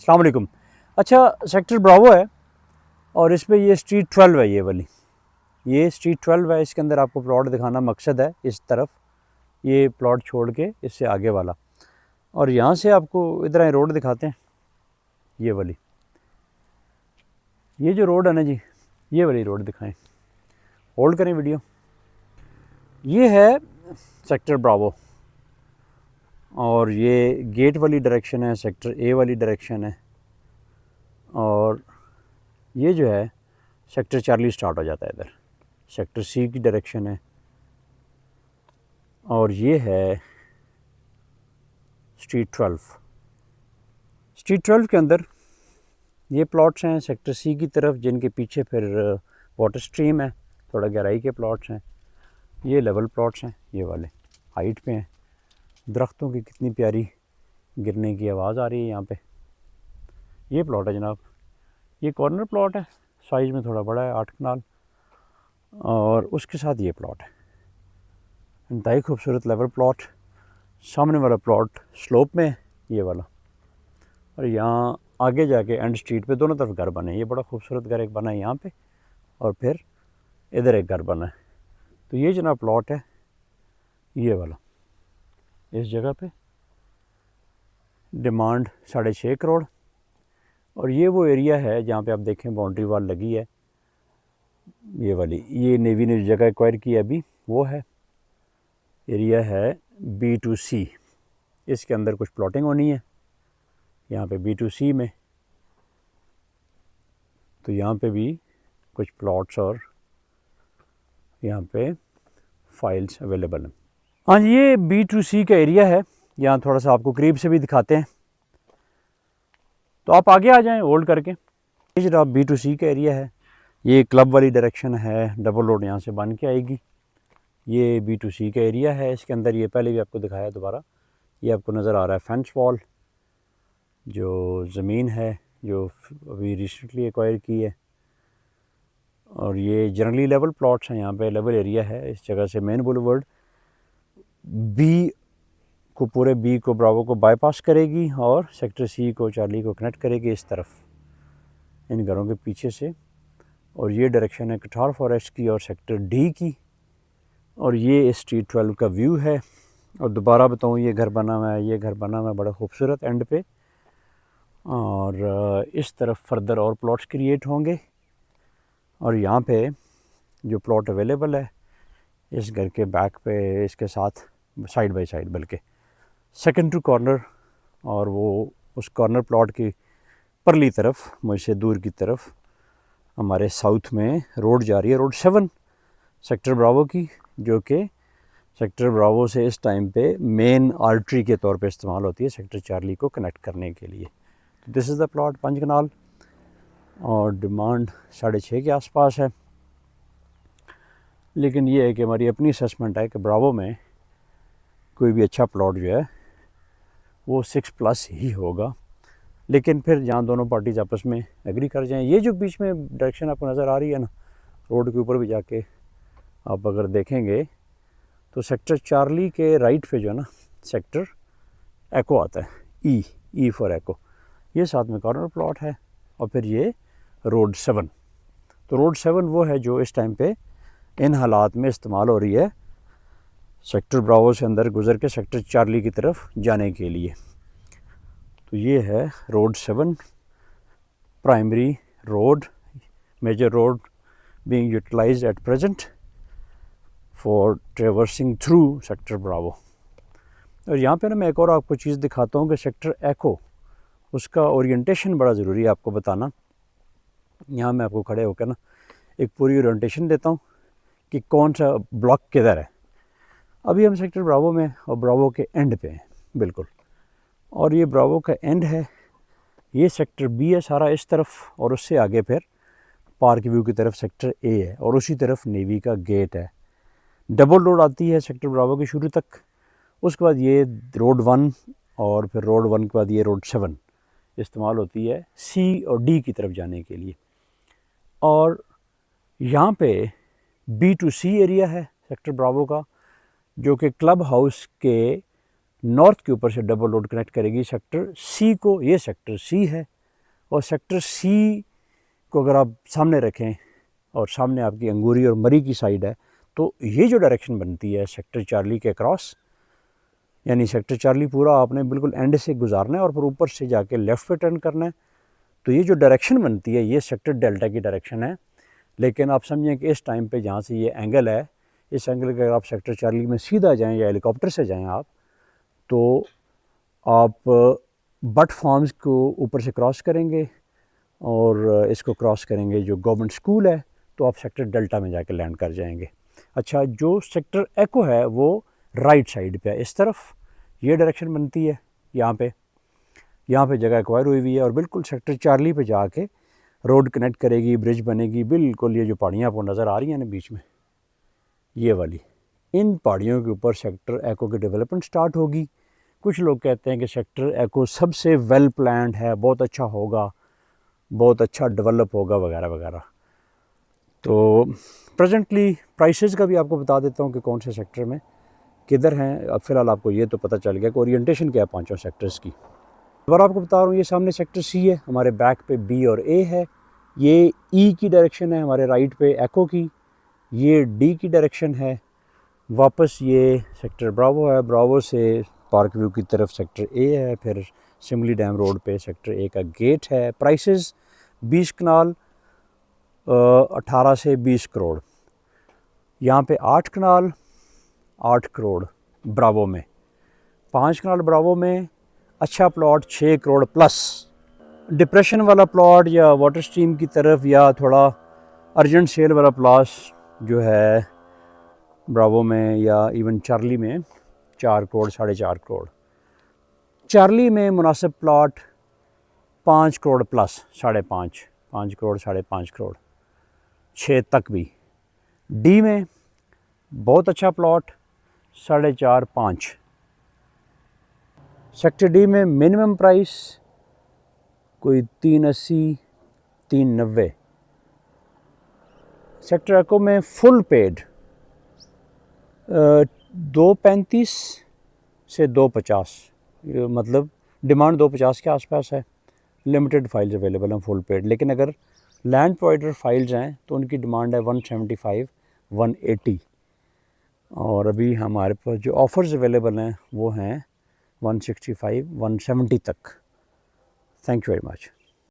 अस्सलाम वालेकुम। अच्छा, सेक्टर ब्रावो है और इसमें ये स्ट्रीट 12 है। ये स्ट्रीट 12 है। इसके अंदर आपको प्लॉट दिखाना मकसद है। इस तरफ ये प्लॉट छोड़ के इससे आगे वाला, और यहाँ से आपको इधर रोड दिखाते हैं। ये जो रोड है ना जी, ये वाली रोड दिखाएं। होल्ड करें वीडियो। ये है सेक्टर ब्रावो और ये गेट वाली डायरेक्शन है, सेक्टर ए वाली डायरेक्शन है, और ये जो है सेक्टर 40 स्टार्ट हो जाता है। इधर सेक्टर सी की डायरेक्शन है, और ये है स्ट्रीट 12। स्ट्रीट 12 के अंदर ये प्लॉट्स हैं सेक्टर सी की तरफ, जिनके पीछे फिर वाटर स्ट्रीम है, थोड़ा गहराई के प्लॉट्स हैं। ये लेवल प्लॉट्स हैं, ये वाले हाइट पे हैं। दरख्तों की कितनी प्यारी गिरने की आवाज़ आ रही है यहाँ पे। ये प्लॉट है जनाब, ये कॉर्नर प्लॉट है, साइज़ में थोड़ा बड़ा है, 8 कनाल, और उसके साथ ये प्लॉट है। इंतहाई खूबसूरत लेवल प्लॉट। सामने वाला प्लॉट स्लोप में है, ये वाला, और यहाँ आगे जाके एंड स्ट्रीट पे दोनों तरफ घर बने। ये बड़ा खूबसूरत घर एक बना है यहाँ पे, और फिर इधर एक घर बना है। तो ये जनाब प्लॉट है ये वाला। इस जगह पे डिमांड 6.5 करोड़, और ये वो एरिया है जहाँ पे आप देखें बाउंड्री वाल लगी है। ये वाली, ये नेवी ने जगह एक्वायर की है अभी, वो है एरिया है B2C। इसके अंदर कुछ प्लॉटिंग होनी है यहाँ पे B2C में, तो यहाँ पे भी कुछ प्लॉट्स और यहाँ पे फाइल्स अवेलेबल हैं। हाँ जी, ये B2C का एरिया है। यहाँ थोड़ा सा आपको करीब से भी दिखाते हैं, तो आप आगे आ जाएं होल्ड करके। ये जनाब B2C का एरिया है। ये क्लब वाली डायरेक्शन है, डबल रोड यहाँ से बन के आएगी। ये B2C का एरिया है। इसके अंदर ये पहले भी आपको दिखाया, दोबारा ये आपको नज़र आ रहा है फेंस वॉल, जो ज़मीन है जो अभी रिसेंटली एक्वायर की है, और ये जनरली लेवल प्लॉट्स हैं। यहाँ पे लेवल एरिया है। इस जगह से मेन बुलवर्ड बी को, पूरे बी को, ब्रावो को बाईपास करेगी और सेक्टर सी को, चार्ली को कनेक्ट करेगी इस तरफ इन घरों के पीछे से। और ये डायरेक्शन है कठार फॉरेस्ट की और सेक्टर डी की, और ये स्ट्रीट 12 का व्यू है। और दोबारा बताऊँ, ये घर बना हुआ है, ये घर बना हुआ है बड़ा खूबसूरत एंड पे, और इस तरफ फर्दर और प्लॉट्स क्रिएट होंगे। और यहाँ पे जो प्लॉट अवेलेबल है इस घर के बैक पे, इसके साथ साइड बाय साइड, बल्कि सेकंड टू कॉर्नर, और वो उस कॉर्नर प्लॉट की परली तरफ, मुझसे दूर की तरफ हमारे साउथ में रोड जा रही है, रोड 7 सेक्टर ब्रावो की, जो कि सेक्टर ब्रावो से इस टाइम पे मेन आर्टरी के तौर पे इस्तेमाल होती है सेक्टर चार्ली को कनेक्ट करने के लिए। तो दिस इज़ द प्लॉट, 5 कनाल, और डिमांड 6.5 के आसपास है। लेकिन ये है कि हमारी अपनी असेसमेंट है कि ब्रावो में कोई भी अच्छा प्लॉट जो है वो 6+ ही होगा। लेकिन फिर जहाँ दोनों पार्टीज आपस में एग्री कर जाएं, ये जो बीच में डायरेक्शन आपको नज़र आ रही है ना, रोड के ऊपर भी जाके आप अगर देखेंगे तो सेक्टर चार्ली के राइट पे जो है ना सेक्टर एको आता है, ई फॉर एको। ये साथ में कॉर्नर प्लॉट है, और फिर ये रोड 7। तो रोड 7 वो है जो इस टाइम पे इन हालात में इस्तेमाल हो रही है सेक्टर ब्रावो से अंदर गुजर के सेक्टर चार्ली की तरफ जाने के लिए। तो ये है road 7, primary road, major road being utilized at present for traversing through sector Bravo. और यहाँ पे ना मैं एक और आपको चीज़ दिखाता हूँ कि सेक्टर एको, उसका ओरिएंटेशन बड़ा ज़रूरी है आपको बताना। यहाँ मैं आपको खड़े होकर ना एक पूरी ओरिएंटेशन देता हूँ कि कौन सा ब्लॉक किधर है। अभी हम सेक्टर ब्रावो में, और ब्रावो के एंड पे हैं बिल्कुल, और ये ब्रावो का एंड है। ये सेक्टर बी है सारा इस तरफ, और उससे आगे फिर पार्क व्यू की तरफ सेक्टर ए है, और उसी तरफ नेवी का गेट है। डबल रोड आती है सेक्टर ब्रावो के शुरू तक, उसके बाद ये रोड 1, और फिर रोड 1 के बाद ये रोड 7 इस्तेमाल होती है सी और डी की तरफ जाने के लिए। और यहाँ पे B2C एरिया है सेक्टर ब्रावो का, जो कि क्लब हाउस के नॉर्थ के ऊपर से डबल रोड कनेक्ट करेगी सेक्टर सी को। ये सेक्टर सी है, और सेक्टर सी को अगर आप सामने रखें और सामने आपकी अंगूरी और मरी की साइड है, तो ये जो डायरेक्शन बनती है सेक्टर चार्ली के क्रॉस, यानी सेक्टर चार्ली पूरा आपने बिल्कुल एंड से गुजारना है और फिर ऊपर से जाके लेफ़्ट पे टर्न करना है। तो ये जो डायरेक्शन बनती है ये सेक्टर डेल्टा की डायरेक्शन है। लेकिन आप समझें कि इस टाइम पे जहाँ से ये एंगल है, इस एंगल के अगर आप सेक्टर चार्ली में सीधा जाएँ या हेलीकॉप्टर से जाएँ आप, तो आप बट फॉर्म्स को ऊपर से क्रॉस करेंगे और इसको क्रॉस करेंगे जो गवर्नमेंट स्कूल है, तो आप सेक्टर डेल्टा में जाके लैंड कर जाएंगे। अच्छा, जो सेक्टर एको है वो राइट साइड पे है, इस तरफ ये डायरेक्शन बनती है। यहाँ पे जगह एक्वायर हुई हुई है और बिल्कुल सेक्टर चार्ली पे जाके रोड कनेक्ट करेगी, ब्रिज बनेगी। बिल्कुल ये जो पहाड़ियाँ आपको नज़र आ रही हैं ना बीच में, ये वाली, इन पहाड़ियों के ऊपर सेक्टर एको की डेवलपमेंट स्टार्ट होगी। कुछ लोग कहते हैं कि सेक्टर एको सबसे वेल प्लान्ड है, बहुत अच्छा होगा, बहुत अच्छा डेवलप होगा वगैरह वगैरह। तो प्रेजेंटली प्राइसेस का भी आपको बता देता हूँ कि कौन से सेक्टर में किधर हैं। अब फ़िलहाल आपको ये तो पता चल गया कि ओरिएंटेशन क्या है पांचों सेक्टर्स की। और आपको बता रहा हूँ, ये सामने सेक्टर सी है, हमारे बैक पे बी और ए है, ये ई की डायरेक्शन है, हमारे राइट पे एको की, ये डी की डायरेक्शन है। वापस ये सेक्टर ब्रावो है, ब्रावो से पार्क व्यू की तरफ सेक्टर ए है, फिर सिमली डैम रोड पे सेक्टर ए का गेट है। प्राइसेस 20 कनाल 18 से 20 करोड़, यहाँ पे 8 कनाल 8 करोड़ ब्रावो में, 5 कनाल ब्रावो में अच्छा प्लॉट 6 करोड़ प्लस। डिप्रेशन वाला प्लॉट या वाटर स्ट्रीम की तरफ या थोड़ा अर्जेंट सेल वाला प्लॉट जो है ब्रावो में या इवन चार्ली में 4 करोड़ 4.5 करोड़। चार्ली में मुनासिब प्लॉट 5 करोड़ प्लस, 5.5 करोड़ 5.5 करोड़, 6 तक भी। डी में बहुत अच्छा प्लॉट 4.5 5। सेक्टर डी में मिनिमम प्राइस कोई 380 390। सेक्टर एको में फुल पेड 235 से 250, मतलब डिमांड 250 के आसपास है। लिमिटेड फाइल्स अवेलेबल हैं फुल पेड, लेकिन अगर लैंड प्रोवाइडर फाइल्स हैं तो उनकी डिमांड है 175 180। और अभी हमारे पास जो ऑफ़र्स अवेलेबल हैं वो हैं 165 170 तक। Thank you very much.